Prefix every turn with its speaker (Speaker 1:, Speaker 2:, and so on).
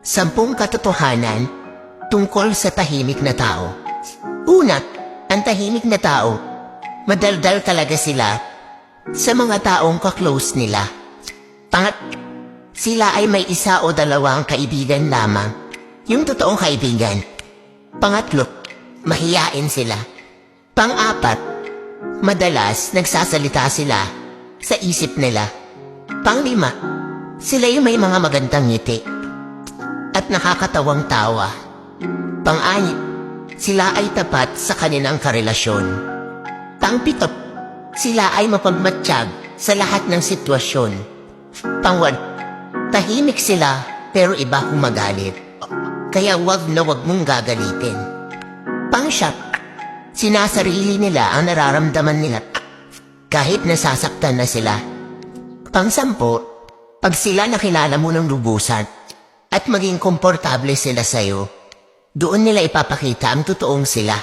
Speaker 1: 10 katotohanan tungkol sa tahimik na tao. Una, ang tahimik na tao, madaldal talaga sila sa mga taong ka-close nila. Sila ay may 1 o 2 kaibigan lamang, yung totoong kaibigan. Pangatlo, mahiyain sila. Pang-4, madalas nagsasalita sila sa isip nila. Pang-5, sila yung may mga magandang ngiti at nakakatawang tawa. Pang-6, sila ay tapat sa kanilang karelasyon. Pang-7, sila ay mapagmatsyag sa lahat ng sitwasyon. Pang-8, tahimik sila pero iba humagalit. Kaya wag na wag mong gagalitin. Pang-7, sinasarili nila ang nararamdaman nila kahit nasasaktan na sila. Pang-10, pag sila nakilala mo ng lubusan at maging komportable sila sa'yo, doon nila ipapakita ang totoong sila.